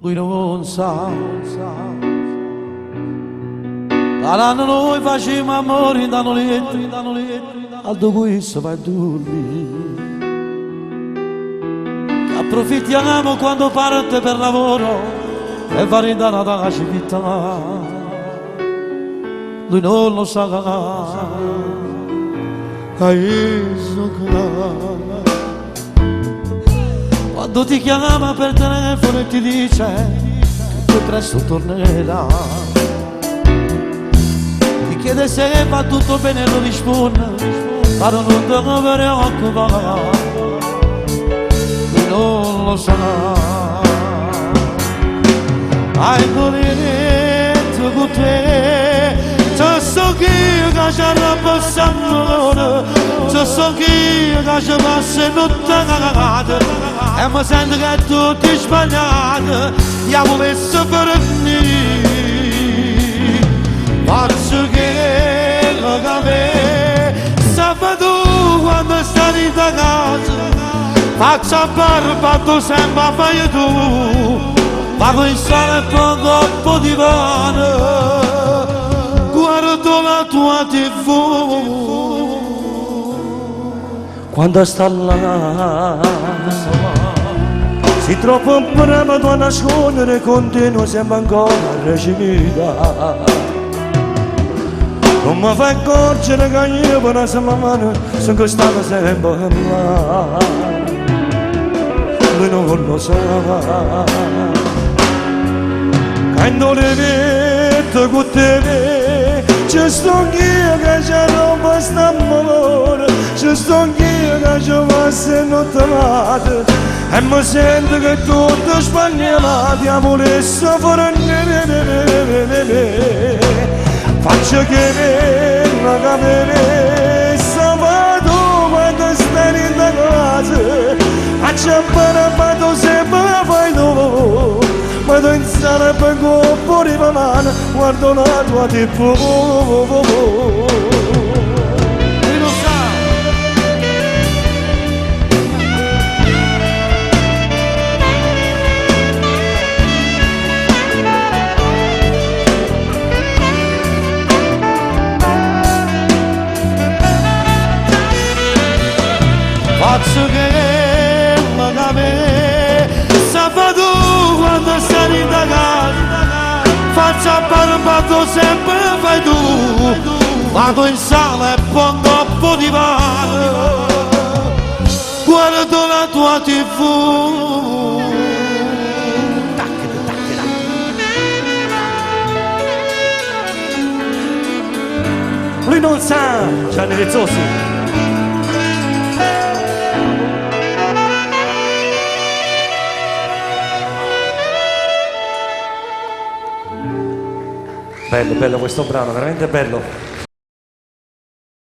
lui non sa. Dall'anno noi facciamo amore da noletti, al dopo questo vai a dormire. Approfittiamo quando parte per lavoro e va in dalla città. Lui non lo sa, quando ti chiama per telefono e ti dice che poi presto tornerà, ti chiede se va tutto bene e lo risponde, ma non te ne preoccupare, lui non lo sa. Hai dovuto con te, se so che io ci arrabbiamo, se so che io ci passo notte cagata e mi sento che è tutto sbagliato, io volessi finire, forse che lo capi, sabato quando stai in casa, faccio a barba, tu sempre fai tu. Ma pensare poco di pane, guardo la tua TV. Quando sta là, si trova un bravo da nascondere, continua sempre ancora a recita. Non mi fa accorgere che io per la settimana sono stato sempre là. Lui non lo sa. Quando le vedo con te, ci sto io che ci rompo st'amore, ci sto io che ci passo notte e mi sento che tutto è sbagliato, io volessi fornire, faccio che venga a capire, sabato quando stai in casa, faccio parapato sempre fai tu. Ma tu insara per fuori la mano, guardo la tua TV. Lui lo sa. Faccio che mi capi, sabato quando stai in casa, faccio a barba, tu sempre fai tu. Vado in sala e pongo un po' di pane, guardo la tua TV. Lui non sa, Gianni Rezzossi. Bello, bello questo brano, veramente bello.